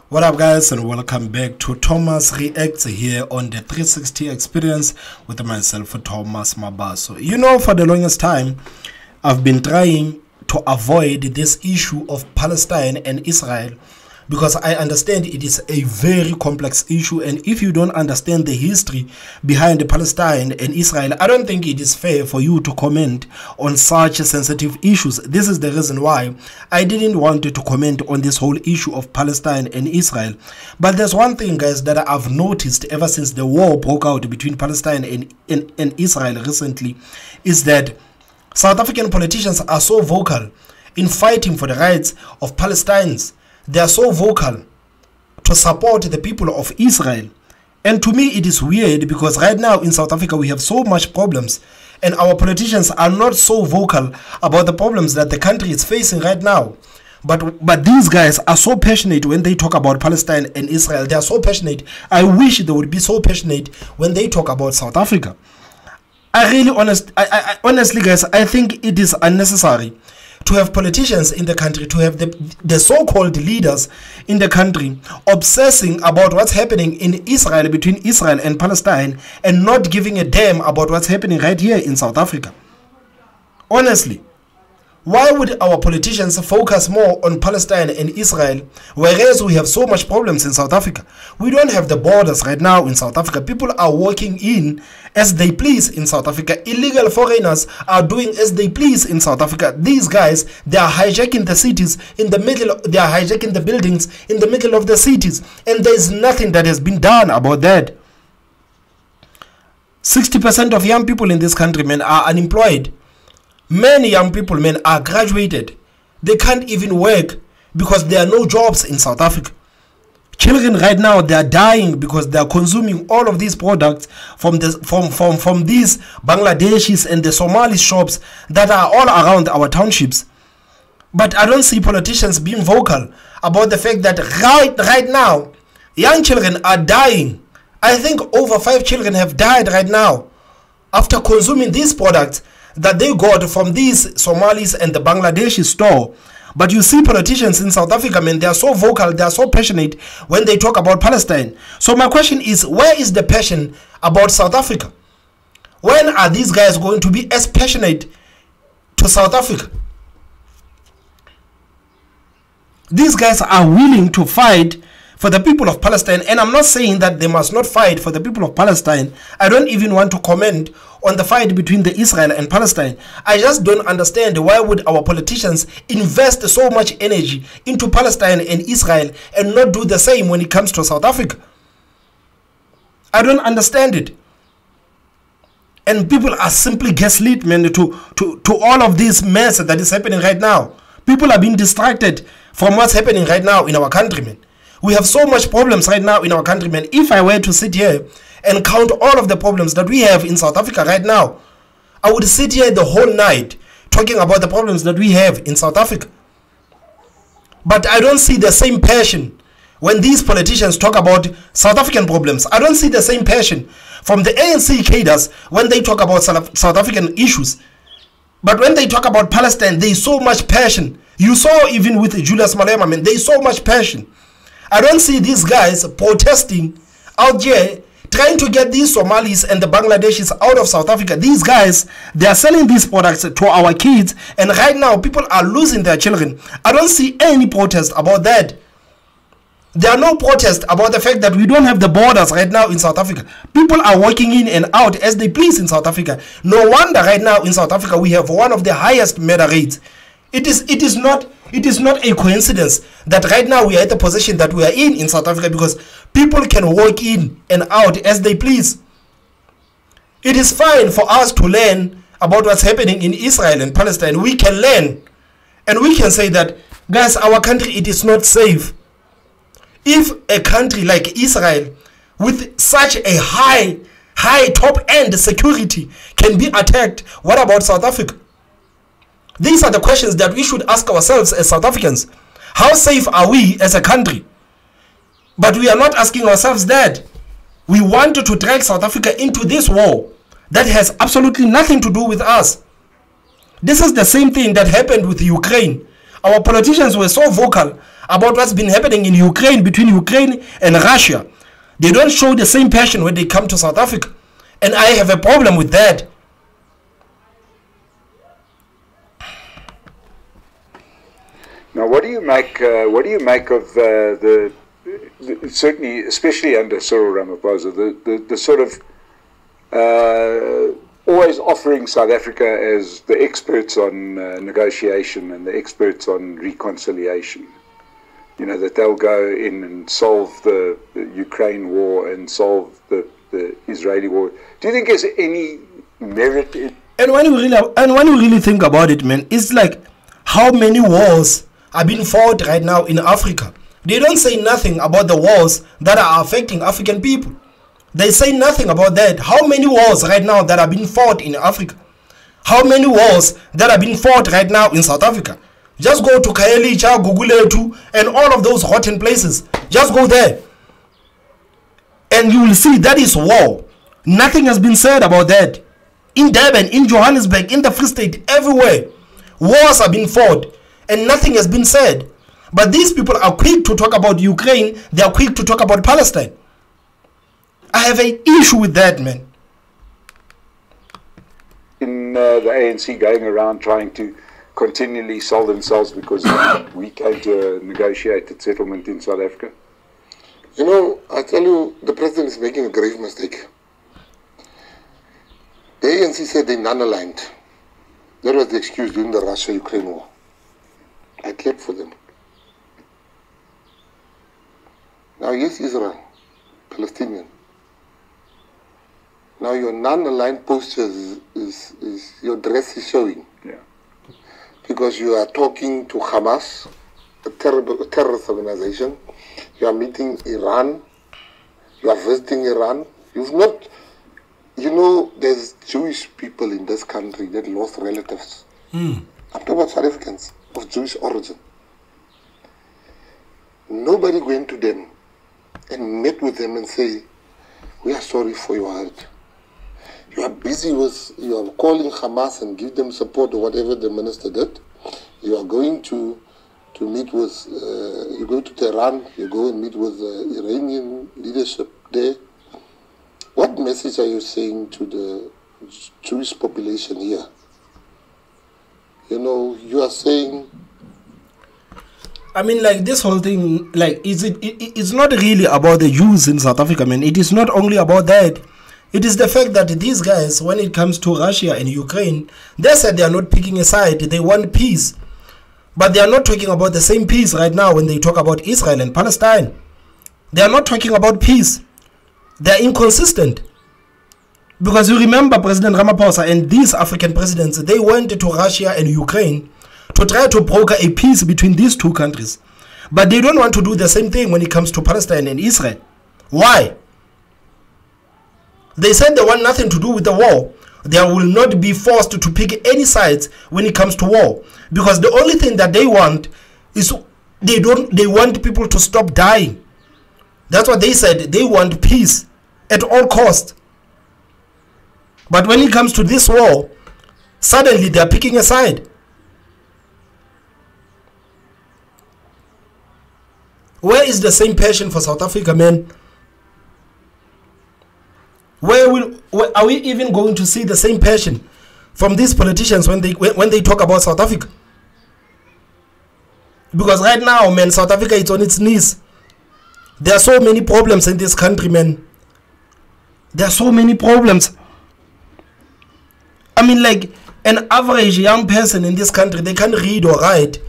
What up, guys, and welcome back to Thomas Reacts here on the 360 Experience with myself, Thomas Mabaso. You know, for the longest time, I've been trying to avoid this issue of Palestine and Israel because I understand it is a very complex issue, and if you don't understand the history behind Palestine and Israel, I don't think it is fair for you to comment on such sensitive issues. This is the reason why I didn't want to comment on this whole issue of Palestine and Israel. But there's one thing, guys, that I've noticed ever since the war broke out between Palestine and Israel recently, is that South African politicians are so vocal in fighting for the rights of Palestinians. They are so vocal to support the people of Israel. And to me, it is weird because right now in South Africa, we have so much problems, and our politicians are not so vocal about the problems that the country is facing right now. But these guys are so passionate when they talk about Palestine and Israel. They are so passionate. I wish they would be so passionate when they talk about South Africa. Honestly, guys, I think it is unnecessary to have politicians in the country, to have the so-called leaders in the country obsessing about what's happening in Israel, between Israel and Palestine, and not giving a damn about what's happening right here in South Africa. Honestly, why would our politicians focus more on Palestine and Israel, whereas we have so much problems in South Africa? We don't have the borders right now in South Africa. People are walking in as they please in South Africa. Illegal foreigners are doing as they please in South Africa. These guys, they are hijacking the cities in the middle, they are hijacking the buildings in the middle of the cities, and there's nothing that has been done about that. 60% of young people in this country, man, are unemployed. Many young people, men, are graduated. They can't even work because there are no jobs in South Africa. Children right now, they are dying because they are consuming all of these products from these Bangladeshis and the Somali shops that are all around our townships. But I don't see politicians being vocal about the fact that right now, young children are dying. I think over 5 children have died right now after consuming these products that they got from these Somalis and the Bangladeshi store. But you see politicians in South Africa, man, they are so vocal, they are so passionate when they talk about Palestine. So my question is, where is the passion about South Africa? When are these guys going to be as passionate to South Africa? These guys are willing to fight for the people of Palestine, and I'm not saying that they must not fight for the people of Palestine. I don't even want to comment on the fight between the Israel and Palestine. I just don't understand why would our politicians invest so much energy into Palestine and Israel and not do the same when it comes to South Africa. I don't understand it. And people are simply gaslit, man, to all of this mess that is happening right now. People are being distracted from what's happening right now in our country, man. We have so much problems right now in our country, man. If I were to sit here and count all of the problems that we have in South Africa right now, I would sit here the whole night talking about the problems that we have in South Africa. But I don't see the same passion when these politicians talk about South African problems. I don't see the same passion from the ANC cadres when they talk about South African issues. But when they talk about Palestine, there is so much passion. You saw even with Julius Malema, man, there is so much passion. I don't see these guys protesting out here, trying to get these Somalis and the Bangladeshis out of South Africa. These guys, they are selling these products to our kids, and right now people are losing their children. I don't see any protest about that. There are no protests about the fact that we don't have the borders right now in South Africa. People are walking in and out as they please in South Africa. No wonder right now in South Africa we have one of the highest murder rates. It is not a coincidence that right now we are at the position that we are in South Africa because people can walk in and out as they please. It is fine for us to learn about what's happening in Israel and Palestine. We can learn and we can say that, guys, our country, it is not safe. If a country like Israel with such a high top-end security can be attacked, what about South Africa? These are the questions that we should ask ourselves as South Africans. How safe are we as a country? But we are not asking ourselves that. We wanted to drag South Africa into this war that has absolutely nothing to do with us. This is the same thing that happened with Ukraine. Our politicians were so vocal about what's been happening in Ukraine, between Ukraine and Russia. They don't show the same passion when they come to South Africa. And I have a problem with that. Now, what do you make of the certainly, especially under Cyril Ramaphosa, the sort of always offering South Africa as the experts on negotiation and the experts on reconciliation? You know, that they'll go in and solve the Ukraine war and solve the Israeli war. Do you think there's any merit in? And when you really think about it, man, it's like how many wars are being fought right now in Africa. They don't say nothing about the wars that are affecting African people. They say nothing about that. How many wars right now that are being fought in Africa? How many wars that are being fought right now in South Africa? Just go to Khayelitsha, Gugulethu, and all of those rotten places. Just go there. And you will see that is war. Nothing has been said about that. In Durban, in Johannesburg, in the Free State, everywhere. Wars are being fought. And nothing has been said. But these people are quick to talk about Ukraine. They are quick to talk about Palestine. I have an issue with that, man. In the ANC going around trying to continually sell themselves because we came to a negotiated settlement in South Africa? You know, I tell you, the president is making a grave mistake. The ANC said they're non-aligned. That was the excuse during the Russia-Ukraine war. I clapped for them. Now, yes, Israel, Palestinian. Now, your non-aligned posture is your dress is showing. Yeah. Because you are talking to Hamas, a terrorist organization. You are meeting Iran. You are visiting Iran. You've not, you know, there's Jewish people in this country that lost relatives. I'm talking about South Africans of Jewish origin. Nobody went to them and met with them and say, we are sorry for your hurt. You are busy with, you are calling Hamas and give them support or whatever the minister did. You are going to meet with, you go to Tehran, you go and meet with the Iranian leadership there. What message are you saying to the Jewish population here? You know, you are saying, I mean, like, this whole thing, like, it's not really about the Jews in South Africa, man. It is not only about that. It is the fact that these guys, when it comes to Russia and Ukraine, they said they are not picking a side. They want peace. But they are not talking about the same peace right now when they talk about Israel and Palestine. They are not talking about peace. They are inconsistent. Because you remember President Ramaphosa and these African presidents, they went to Russia and Ukraine to try to broker a peace between these two countries. But they don't want to do the same thing when it comes to Palestine and Israel. Why? They said they want nothing to do with the war. They will not be forced to pick any sides when it comes to war. Because the only thing that they want is they want people to stop dying. That's what they said. They want peace at all costs. But when it comes to this war, suddenly they are picking a side. Where is the same passion for South Africa, man? Where are we even going to see the same passion from these politicians when they talk about South Africa? Because right now, man, South Africa is on its knees. There are so many problems in this country, man. There are so many problems. I mean, like, an average young person in this country, they can't read or write.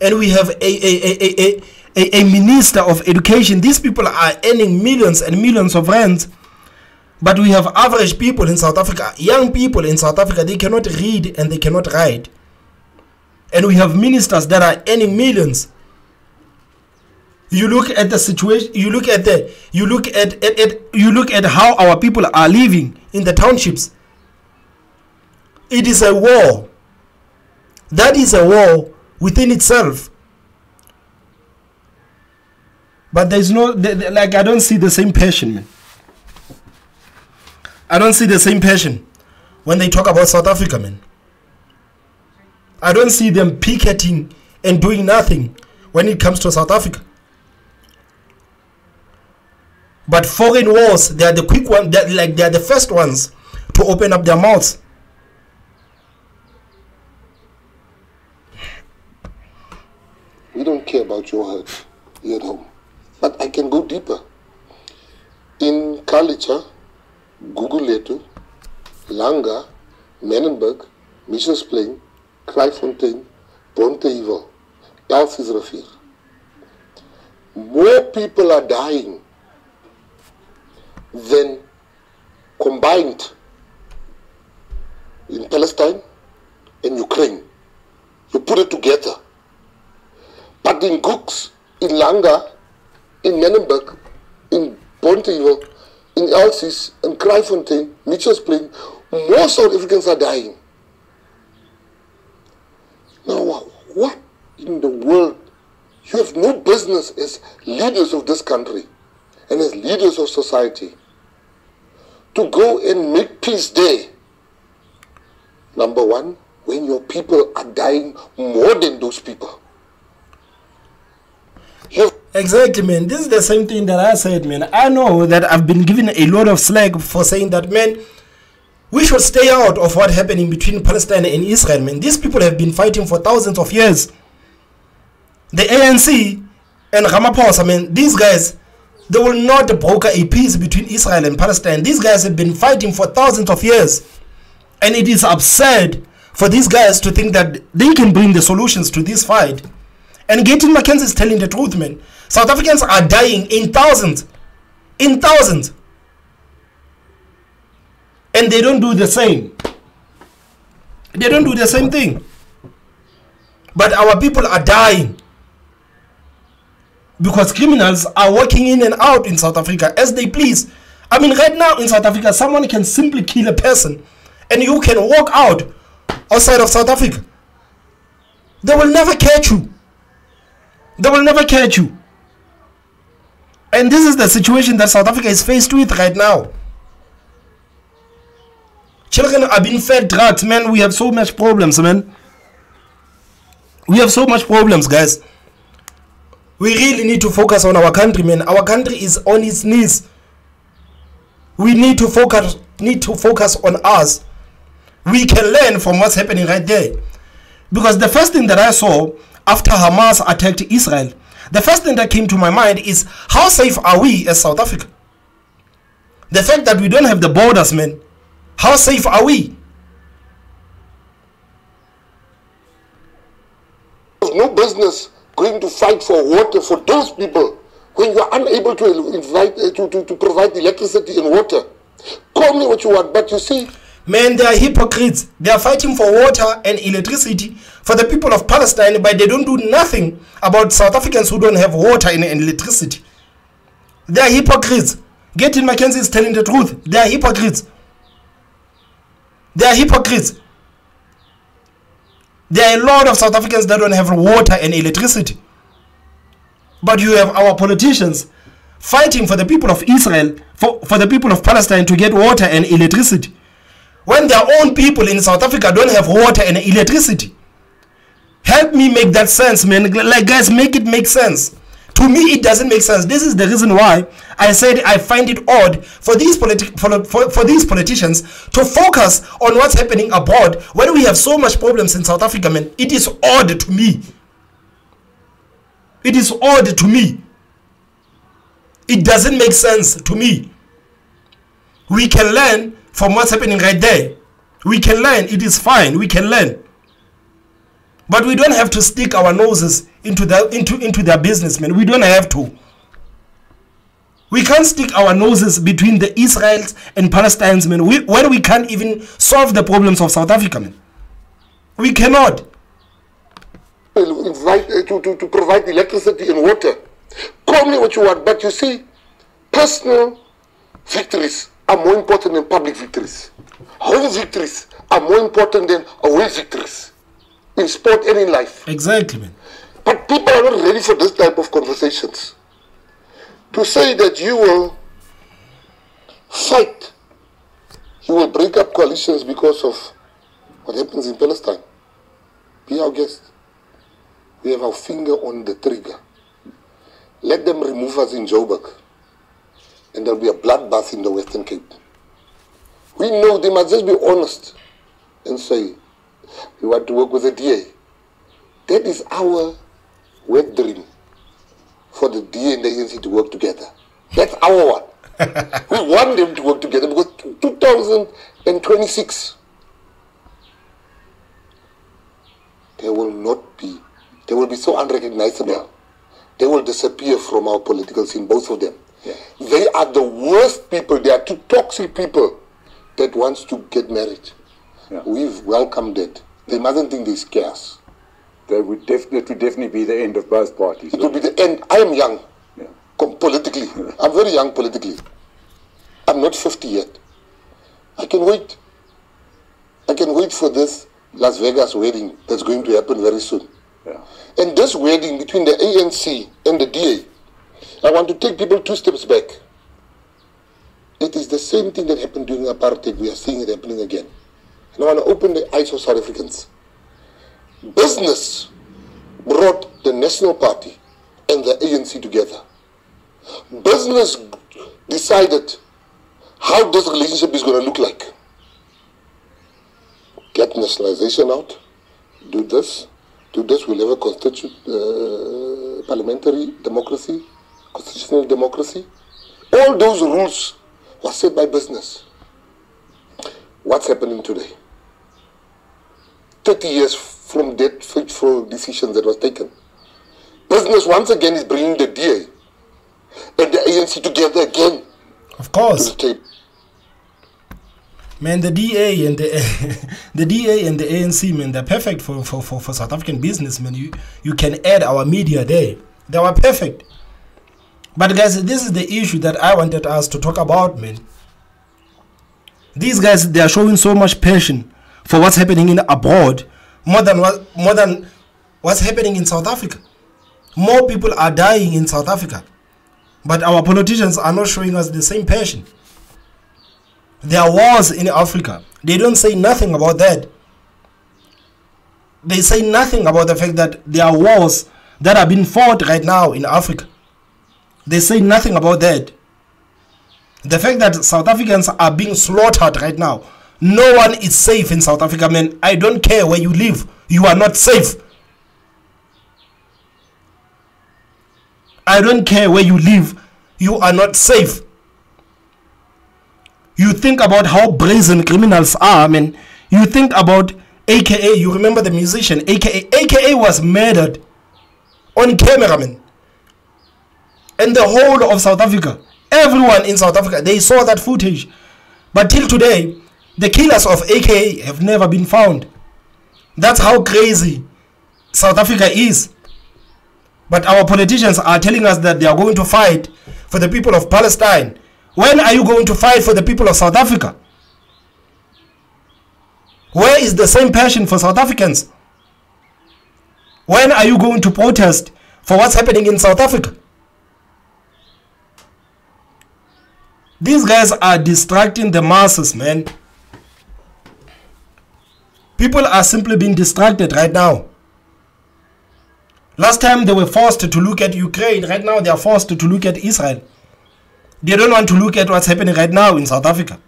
And we have a minister of education. These people are earning millions and millions of rands. But we have average people in South Africa, young people in South Africa, they cannot read and they cannot write. And we have ministers that are earning millions. You look at the situation, you look at how our people are living in the townships. It is a war. That is a war within itself. But there's no, like, I don't see the same passion, man. I don't see the same passion when they talk about South Africa, man. I don't see them picketing and doing nothing when it comes to South Africa. But foreign wars, they are the quick ones, they are the first ones to open up their mouths. We don't care about your hurt here at home. But I can go deeper. In Kalicha, Guguletu, Langa, Menenberg, Mitchell's Plain, Kraaifontein, Bonteheuwel, Elsiersrivier. More people are dying than combined in Palestine and Ukraine. You put it together. But in Gooks, in Langa, in Menenberg, in Bonteheuwel, in Elsies, in Kraaifontein, Mitchell's Plain, more South Africans are dying. Now, what in the world? You have no business as leaders of this country and as leaders of society to go and make peace there. Number one, when your people are dying more than those people. Exactly, man. This is the same thing that I said, man. I know that I've been given a lot of slack for saying that, man, we should stay out of what's happening between Palestine and Israel, man. These people have been fighting for thousands of years. The ANC and Ramaphosa, man, these guys, they will not broker a peace between Israel and Palestine. These guys have been fighting for thousands of years. And it is absurd for these guys to think that they can bring the solutions to this fight. And Gayton McKenzie is telling the truth, man. South Africans are dying in thousands. In thousands. And they don't do the same. They don't do the same thing. But our people are dying. Because criminals are walking in and out in South Africa as they please. I mean, right now in South Africa, someone can simply kill a person and you can walk out outside of South Africa. They will never catch you. They will never catch you. And this is the situation that South Africa is faced with right now. Children are being fed drugs, man. We have so much problems, man. We have so much problems, guys. We really need to focus on our country, man. Our country is on its knees. We need to focus on us. We can learn from what's happening right there. Because the first thing that I saw after Hamas attacked Israel, the first thing that came to my mind is, how safe are we as South Africa? The fact that we don't have the borders, man. How safe are we? There's no business going to fight for water for those people when you are unable to provide electricity and water. Call me what you want, but you see, man, they are hypocrites. They are fighting for water and electricity for the people of Palestine, but they don't do nothing about South Africans who don't have water and electricity. They are hypocrites. Gayton McKenzie is telling the truth. They are hypocrites. They are hypocrites. There are a lot of South Africans that don't have water and electricity. But you have our politicians fighting for the people of Israel, for the people of Palestine to get water and electricity, when their own people in South Africa don't have water and electricity. Help me make that sense, man. Like, guys, make it make sense. To me, it doesn't make sense. This is the reason why I said I find it odd for these politicians to focus on what's happening abroad when we have so much problems in South Africa, man. It is odd to me. It is odd to me. It doesn't make sense to me. We can learn from what's happening right there. We can learn. It is fine. We can learn. But we don't have to stick our noses into their business, man. We don't have to. We can't stick our noses between the Israelis and Palestinians, man, when we can't even solve the problems of South Africa, man. We cannot. To provide electricity and water. Call me what you want, but you see, personal victories are more important than public victories. Home victories are more important than away victories. In sport and in life. Exactly, man. But people are not ready for this type of conversations. To say that you will fight, you will break up coalitions because of what happens in Palestine. Be our guest. We have our finger on the trigger. Let them remove us in Joburg, and there'll be a bloodbath in the Western Cape. We know they must just be honest and say, we want to work with the DA. That is our wet dream, for the DA and the ANC to work together. That's our one. We want them to work together because 2026, they will be so unrecognizable. Yeah. They will disappear from our political scene, both of them. Yeah. They are the worst people. They are two toxic people that wants to get married. Yeah. We've welcomed it. They mustn't think they're scarce. It would definitely be the end of both parties. It will be the end. I am young, politically. I'm very young politically. I'm not 50 yet. I can wait. I can wait for this Las Vegas wedding that's going to happen very soon. Yeah. And this wedding between the ANC and the DA, I want to take people 2 steps back. It is the same thing that happened during apartheid. We are seeing it happening again. And I want to open the eyes of South Africans. Business brought the National Party and the ANC together. Business decided how this relationship is going to look like. Get nationalization out, do this, we'll have a parliamentary democracy, constitutional democracy. All those rules were set by business. What's happening today? 30 years from that fateful decision that was taken. Business once again is bringing the DA and the ANC together again. Of course. To the table. Man, the DA and the DA and the ANC, man, they're perfect for South African business, man. You can add our media there. They were perfect. But guys, this is the issue that I wanted us to talk about, man. These guys, they are showing so much passion for what's happening in abroad, more than what's happening in South Africa. More people are dying in South Africa, but our politicians are not showing us the same passion. There are wars in Africa. They don't say nothing about that. They say nothing about the fact that there are wars that are being fought right now in Africa. They say nothing about that. The fact that South Africans are being slaughtered right now. No one is safe in South Africa, man. I don't care where you live. You are not safe. I don't care where you live. You are not safe. You think about how brazen criminals are, man. You think about AKA. You remember the musician AKA. AKA was murdered on camera, man. And the whole of South Africa, everyone in South Africa, they saw that footage. But till today, the killers of AKA have never been found. That's how crazy South Africa is. But our politicians are telling us that they are going to fight for the people of Palestine. When are you going to fight for the people of South Africa? Where is the same passion for South Africans? When are you going to protest for what's happening in South Africa? These guys are distracting the masses, man. People are simply being distracted right now. Last time they were forced to look at Ukraine. Right now they are forced to look at Israel. They don't want to look at what's happening right now in South Africa.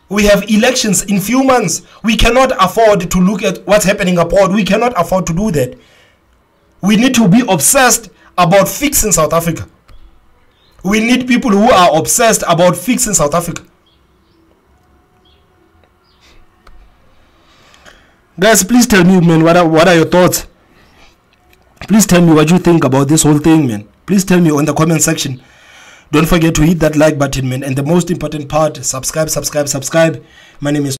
We have elections in few months. We cannot afford to look at what's happening abroad. We cannot afford to do that. We need to be obsessed about fixing South Africa. We need people who are obsessed about fixing South Africa. Guys, please tell me, man, what are your thoughts? Please tell me what you think about this whole thing, man. Please tell me on the comment section. Don't forget to hit that like button, man. And the most important part, subscribe. My name is